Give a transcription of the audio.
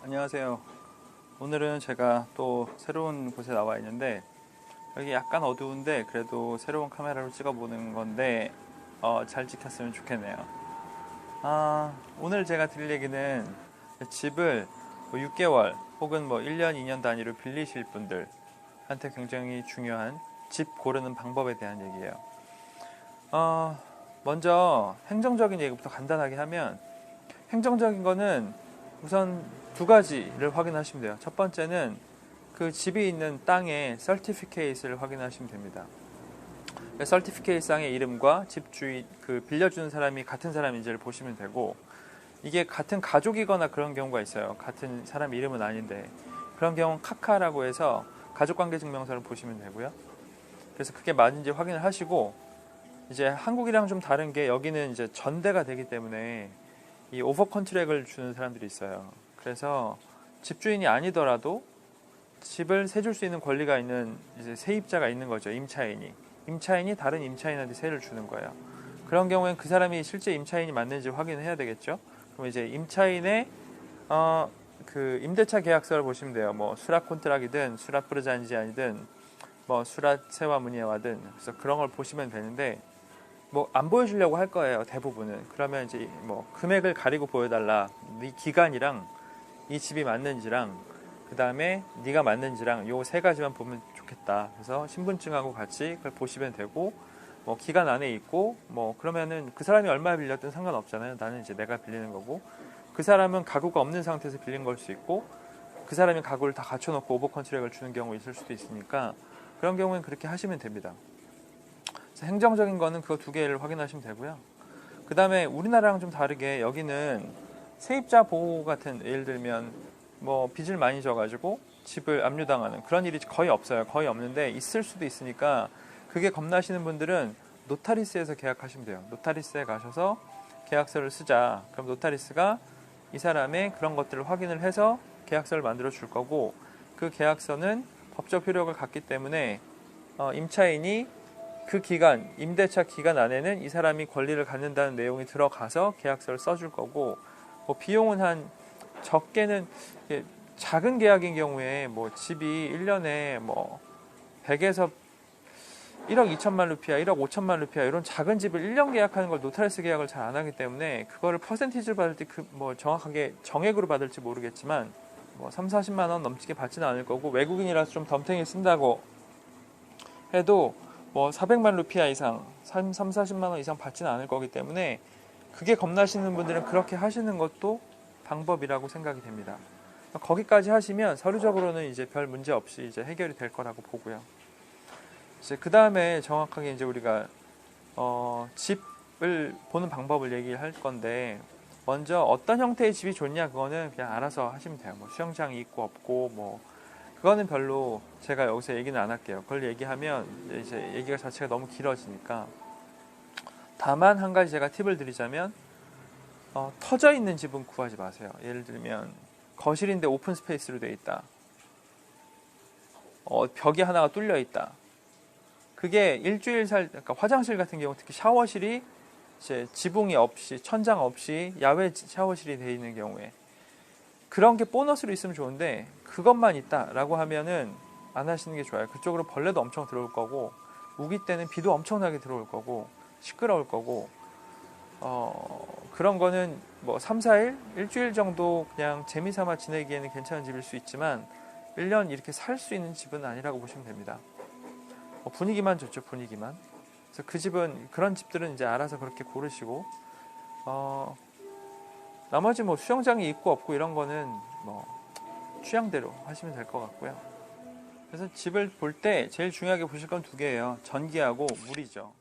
안녕하세요. 오늘은 제가 또 새로운 곳에 나와 있는데 여기 약간 어두운데 그래도 새로운 카메라로 찍어보는 건데 잘 찍혔으면 좋겠네요. 오늘 제가 드릴 얘기는 집을 6개월 혹은 1년, 2년 단위로 빌리실 분들한테 굉장히 중요한 집 고르는 방법에 대한 얘기예요. 먼저 행정적인 얘기부터 간단하게 하면 행정적인 거는 우선 두 가지를 확인하시면 돼요. 첫 번째는 그 집이 있는 땅의 서티피케이트를 확인하시면 됩니다. 서티피케이트상의 이름과 집 주인, 그 빌려주는 사람이 같은 사람인지를 보시면 되고, 이게 같은 가족이거나 그런 경우가 있어요. 같은 사람 이름은 아닌데 그런 경우는 카카라고 해서 가족관계증명서를 보시면 되고요. 그래서 그게 맞은지 확인을 하시고, 이제 한국이랑 좀 다른 게 여기는 이제 전대가 되기 때문에 이 오버 컨트랙을 주는 사람들이 있어요. 그래서 집주인이 아니더라도 집을 세줄 수 있는 권리가 있는 이제 세입자가 있는 거죠. 임차인이 다른 임차인한테 세를 주는 거예요. 그런 경우엔 그 사람이 실제 임차인이 맞는지 확인을 해야 되겠죠. 그럼 이제 임차인의 그 임대차 계약서를 보시면 돼요. 수랍 콘트락이든 수랍 브르잔지안이든 수랍 세와 문의와든, 그래서 그런 걸 보시면 되는데 안 보여주려고 할 거예요, 대부분은. 그러면 이제 금액을 가리고 보여달라, 네 기간이랑 이 집이 맞는지랑 그 다음에 네가 맞는지랑 요 세 가지만 보면 좋겠다. 그래서 신분증하고 같이 그걸 보시면 되고, 기간 안에 있고 그러면은 그 사람이 얼마 빌렸든 상관없잖아요. 나는 이제 내가 빌리는 거고, 그 사람은 가구가 없는 상태에서 빌린 걸 수 있고, 그 사람이 가구를 다 갖춰놓고 오버 컨트랙을 주는 경우 있을 수도 있으니까 그런 경우는 그렇게 하시면 됩니다. 행정적인 거는 그거 두 개를 확인하시면 되고요. 그 다음에 우리나라랑 좀 다르게 여기는 세입자 보호 같은, 예를 들면 빚을 많이 져가지고 집을 압류당하는 그런 일이 거의 없어요. 거의 없는데 있을 수도 있으니까 그게 겁나시는 분들은 노타리스에서 계약하시면 돼요. 노타리스에 가셔서 계약서를 쓰자. 그럼 노타리스가 이 사람의 그런 것들을 확인을 해서 계약서를 만들어 줄 거고, 그 계약서는 법적 효력을 갖기 때문에 임차인이 그 기간, 임대차 기간 안에는 이 사람이 권리를 갖는다는 내용이 들어가서 계약서를 써줄 거고, 비용은 한 적게는 작은 계약인 경우에 집이 1년에 100에서 1억 2천만 루피아, 1억 5천만 루피아 이런 작은 집을 1년 계약하는 걸 노타리스 계약을 잘 안 하기 때문에 그거를 퍼센티지를 받을 때 정확하게 정액으로 받을지 모르겠지만 3, 40만 원 넘치게 받지는 않을 거고, 외국인이라서 좀 덤탱이 쓴다고 해도 400만 루피아 이상, 3, 40만 원 이상 받지는 않을 거기 때문에 그게 겁나시는 분들은 그렇게 하시는 것도 방법이라고 생각이 됩니다. 거기까지 하시면 서류적으로는 이제 별 문제 없이 이제 해결이 될 거라고 보고요. 이제 그 다음에 정확하게 이제 우리가 집을 보는 방법을 얘기할 건데, 먼저 어떤 형태의 집이 좋냐, 그거는 그냥 알아서 하시면 돼요. 수영장이 있고 없고 그거는 별로 제가 여기서 얘기는 안 할게요. 그걸 얘기하면 이제 얘기가 자체가 너무 길어지니까. 다만 한 가지 제가 팁을 드리자면, 터져 있는 집은 구하지 마세요. 예를 들면 거실인데 오픈 스페이스로 되어 있다. 벽이 하나가 뚫려 있다. 그게 그러니까 화장실 같은 경우, 특히 샤워실이 이제 지붕이 없이, 천장 없이 야외 샤워실이 되어 있는 경우에 그런 게 보너스로 있으면 좋은데, 그것만 있다라고 하면은 안 하시는 게 좋아요. 그쪽으로 벌레도 엄청 들어올 거고, 우기 때는 비도 엄청나게 들어올 거고, 시끄러울 거고, 그런 거는 3, 4일, 일주일 정도 그냥 재미삼아 지내기에는 괜찮은 집일 수 있지만 1년 이렇게 살 수 있는 집은 아니라고 보시면 됩니다. 분위기만 좋죠, 분위기만. 그래서 그 집은, 그런 집들은 이제 알아서 그렇게 고르시고, 나머지 수영장이 있고 없고 이런 거는 취향대로 하시면 될 것 같고요. 그래서 집을 볼 때 제일 중요하게 보실 건 두 개예요. 전기하고 물이죠.